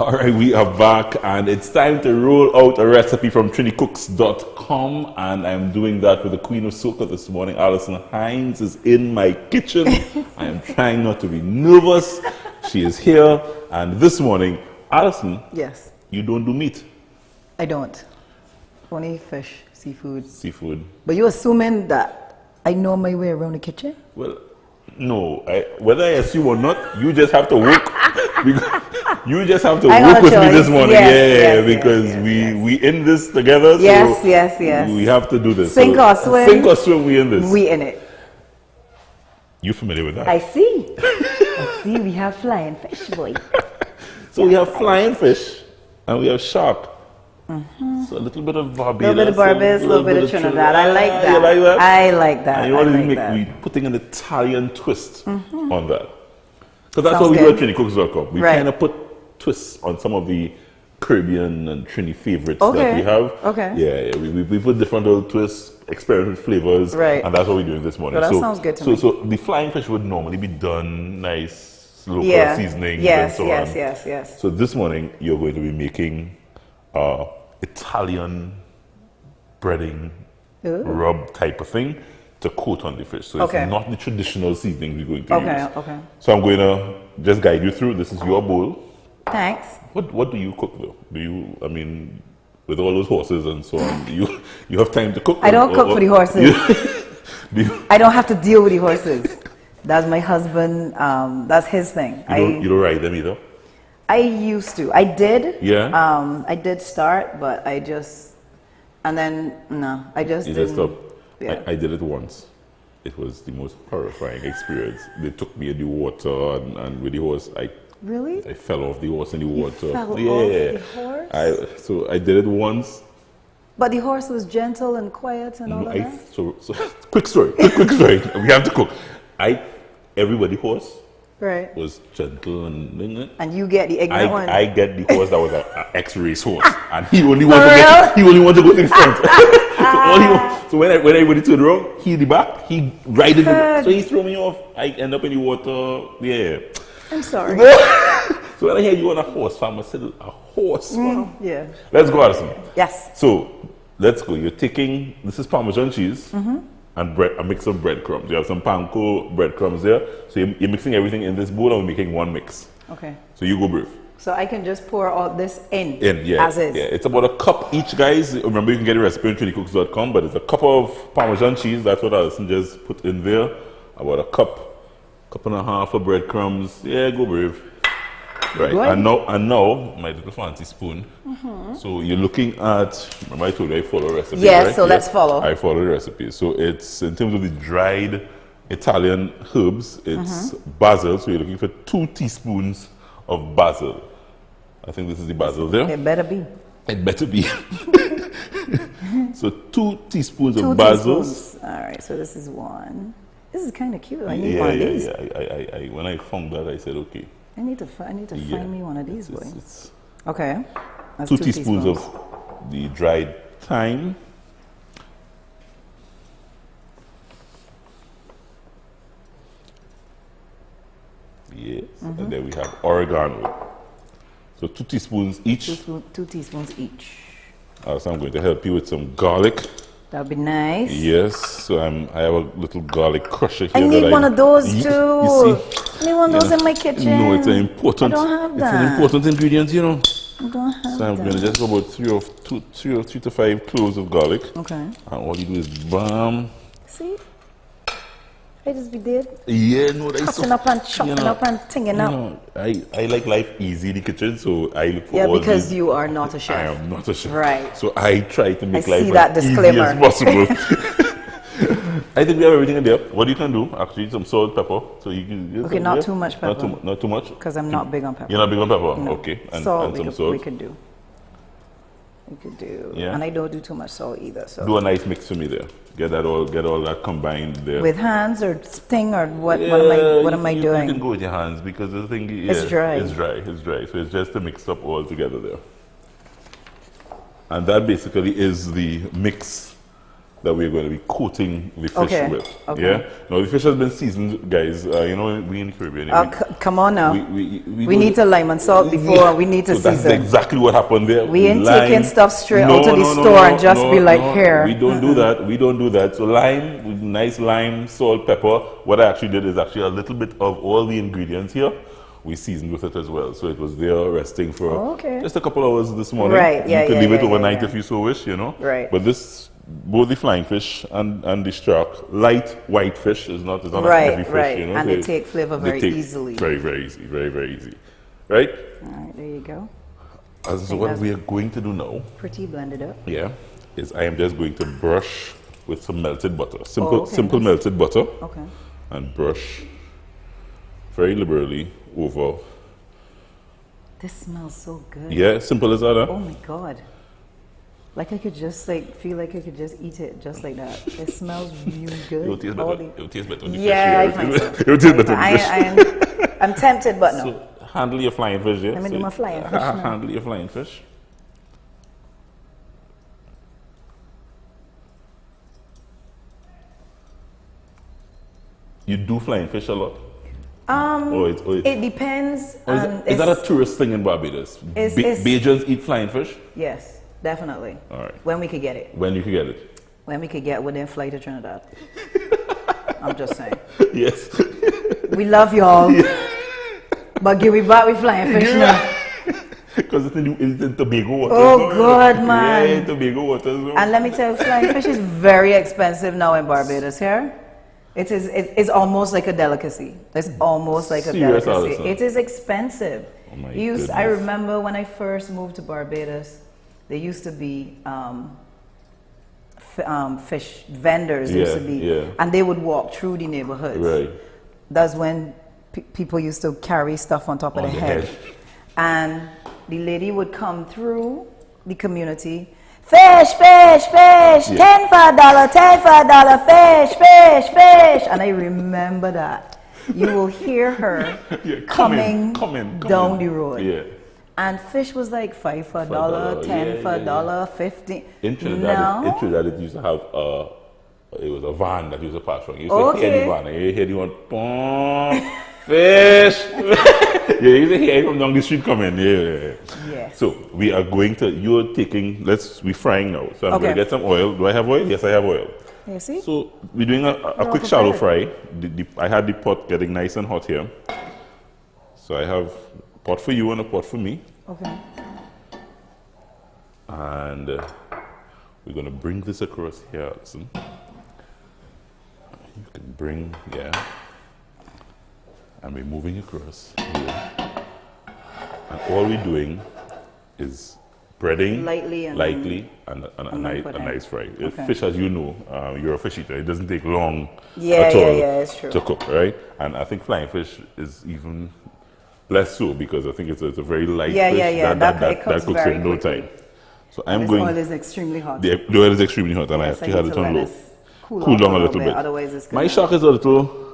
All right, we are back, and it's time to roll out a recipe from trinicooks.com, and I'm doing that with the Queen of Soca this morning. ALISON HINDS is in my kitchen. I am trying not to be nervous. She is here, and this morning, ALISON, yes, you don't do meat. I don't. Only fish, seafood. Seafood. But you're assuming that I know my way around the kitchen? Well, no. Whether I assume or not, you just have to work. You just have to work with me this morning. Yes, because we in this together. So yes. We have to do this. Sink or swim. Sink or swim, we in this. We in it. You familiar with that? I see. I see. We have flying fish, boy. So we have flying fish and we have shark. So a little bit of Barbados. A little bit of Trinidad. I like that. You like that? I like that. And you want to we putting an Italian twist on that. Because that's what we do at trinicooks.com. We kind of put twists on some of the Caribbean and Trini favorites that we have. Okay. Yeah. We put different little twists, experiment with flavors. Right. And that's what we're doing this morning. Well, that sounds good to me. So the flying fish would normally be done nice, local seasonings and so on. Yes. So this morning, you're going to be making Italian breading rub type of thing to coat on the fish. So it's not the traditional seasoning we're going to use. Okay. So I'm going to just guide you through. This is your bowl. Thanks. What do you cook though? Do you, I mean, with all those horses and so on, do you have time to cook? I don't cook for the horses. I don't have to deal with the horses. That's my husband. That's his thing. You don't ride them either? I used to. I did. Yeah. I did start, but I just, and then no, I just didn't. Just stopped. Yeah. I did it once. It was the most horrifying experience. They took me in the water and with the horse, I fell off the horse in the water. You fell off the horse? So I did it once. But the horse was gentle and quiet and all of that? So quick story. Quick story. We have to cook. Everybody horse was gentle and you get the ignorant one. I get the horse that was an ex-race horse, and he only wanted to go to the front. So when everybody turned around, he in the back, he riding so he threw me off. I end up in the water. Yeah. I'm sorry. So when I hear you on a horse farm, I said a horse farm. Yeah. Let's go, Alison. Yes. So let's go. You're taking, this is Parmesan cheese. And a mix of breadcrumbs. You have some panko breadcrumbs there. So you're mixing everything in this bowl, and we're making one mix. Okay. So you go brief. So I can just pour all this in yeah. as is? Yeah, it's about a cup each, guys. Remember, you can get a recipe on trinicooks.com, but it's a cup of Parmesan cheese. That's what Alison just put in there. About a cup and a half of breadcrumbs. Yeah, go brave. Right, and now my little fancy spoon. So you're looking at, remember I told you I follow a recipe, right? So let's follow. I follow the recipe. So it's, in terms of the dried Italian herbs, it's basil. So you're looking for 2 teaspoons of basil. I think this is the basil there. It better be. It better be. So 2 teaspoons of basil. All right, so this is 1. This is kind of cute. I need one of these. Yeah. When I found that, I said, okay. I need to find me one of these, boy. Okay. That's 2 teaspoons of the dried thyme. Yes. And then we have oregano. So 2 teaspoons each. 2 teaspoons each. So I'm going to help you with some garlic. That would be nice. Yes, so I have a little garlic crusher here. I need one of those too. You see? I need one of those in my kitchen. No, it's an important. I don't have that. It's an important ingredient, you know. I don't have So I'm going to just go about 3 to 5 cloves of garlic. Okay. And all you do is bam. See? I just be dead. Yeah, no, that's cutting up and chopping up and tinging up. I like life easy in the kitchen, so I look for all because these. you are not a chef. I am not a chef. Right. So I try to make I life see that as disclaimer. easy as possible. I think we have everything in there. What you can do, actually, some salt, pepper. So you can. Okay, not too much pepper. Not too much. Because I'm not big on pepper. You're not big on pepper. No. Okay, and salt, some salt. We could do. Yeah. And I don't do too much salt either. So do a nice mix for me there. Get all that combined there. With hands or sting or what? Yeah, what am I doing? You can go with your hands because the thing it's dry. It's dry. So it's just to mix up all together there. And that basically is the mix that we're going to be coating the fish Okay, with. okay. Yeah. Now the fish has been seasoned, guys. You know, we in the Caribbean. Come on now. We We need to lime and salt before we need to so that's season. exactly what happened there. We ain't Lime. taking stuff straight out of the No, store and just no, be like, no, here. We don't do that. We don't do that. So lime, nice lime, salt, pepper. What I actually did is actually a little bit of all the ingredients here. We seasoned with it as well. So it was there resting for just a couple hours this morning. Right, yeah, you could yeah, leave it yeah, overnight yeah. if you so wish, you know. Right. But this, both the flying fish and the shark, light white fish is not, it's not Right, a heavy fish, right. you know. And they take flavor they very take easily. Very, very easy. Very, very easy. Right? All right, there you go. So what we are going to do now, Pretty blended up. yeah, is I am just going to brush with some melted butter. Simple, okay, simple nice. melted butter. Okay. And brush very liberally over. This smells so good. Yeah, simple as that. Huh? Oh my God. Like I could just feel like I could just eat it just like that. It smells really good. It will taste better. It will taste better on the Yeah, fish. I find so. It will taste better on the fish. I'm tempted, but no. So handle your flying fish, yeah? Let me do my flying fish now. Handle your flying fish. You do flying fish a lot? It depends. Is that a tourist thing in Barbados? Bajans eat flying fish? Yes, definitely. All right. When we could get it. When you can get it? When we could get within flight to Trinidad. I'm just saying. Yes. We love y'all. But give me back with flying fish now. Because it's in Tobago waters. Oh, God, man. Yeah, in Tobago waters. And let me tell you, flying fish is very expensive now in Barbados here. It's almost like a delicacy. It's almost like a Serious, delicacy. Alison? It is expensive. Oh my I goodness. remember when I first moved to Barbados, there used to be fish vendors. There used to be, and they would walk through the neighborhoods. Right. That's when people used to carry stuff on top of On the the head. head. And the lady would come through the community. Fish, fish, fish, Yeah. 10 for a dollar, 10 for a dollar, fish, fish, fish. And I remember that. You will hear her coming down the road. Yeah. And fish was like 5 for a dollar, 10 for a dollar, 15. In Trinidad, it used to have it was a van that used to pass from. You used to hear the van, and you hear the one, boom, fish. Yeah, you used to hear it from down the street coming. Yeah. Yes. So we are going to, we're frying now. So I'm going to get some oil. Do I have oil? Yes, I have oil. You see? So we're doing a quick shallow fry. I had the pot getting nice and hot here. So I have a pot for you and a pot for me. Okay. And we're going to bring this across here, Alison. You can bring, and we're moving across here. And all we're doing is breading lightly and a nice fry. Okay. Fish, as you know, you're a fish eater. It doesn't take long Yeah, at all it's true. to cook, right? And I think flying fish is even less so because I think it's a very light fish that cooks in no time. So I'm going. The oil is extremely hot. The oil is extremely hot, and I actually had it on low. Cool down a little bit. Otherwise, it's my shark is a little.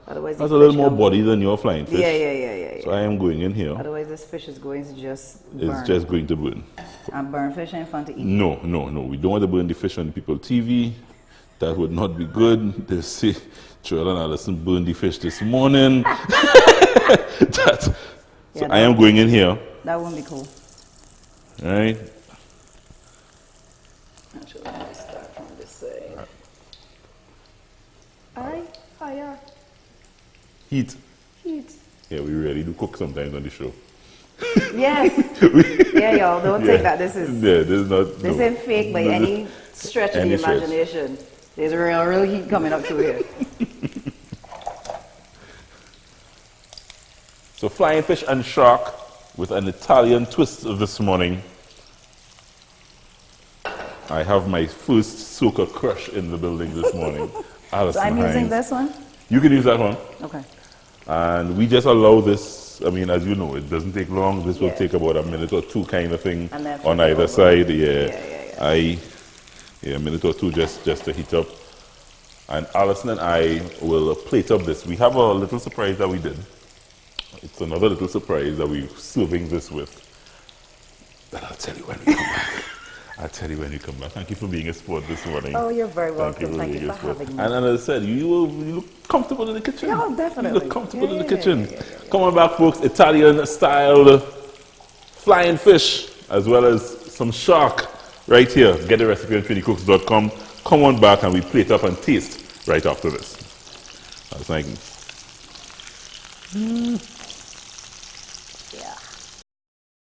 Otherwise, has a little more body than your flying fish. Yeah. So I am going in here. Otherwise, this fish is going to just burn. It's just going to burn. And burn fish ain't fun to eat. No. We don't want to burn the fish on the people TV. That would not be good. They say, Joel and Alison burned the fish this morning. So I am going in here. That won't be cool. All right. Actually, let me start from this side. Fire. Heat. Yeah, we really do cook sometimes on the show. Yes. Yeah, y'all, don't take that. This isn't fake by any stretch of the imagination. There's real heat coming up through here. So flying fish and shark with an Italian twist this morning. I have my first soca crush in the building this morning. So I'm using this one? You can use that one. Okay. And we just allow this, I mean, as you know, it doesn't take long. This will take about a minute or two kind of thing on either side. A minute or two just to heat up. And Alison and I will plate up this. We have a little surprise that we did. It's another little surprise that we're serving this with. That I'll tell you when we come back. I'll tell you when you come back. Thank you for being a sport this morning. Oh, you're very welcome. Thank you for having me. And as I said, you look comfortable in the kitchen. Yeah, definitely. You look comfortable in the kitchen. Come on back, folks. Italian-style flying fish, as well as some shark right here. Get the recipe on trinitykooks.com. Come on back and we plate up and taste right after this. Thank you.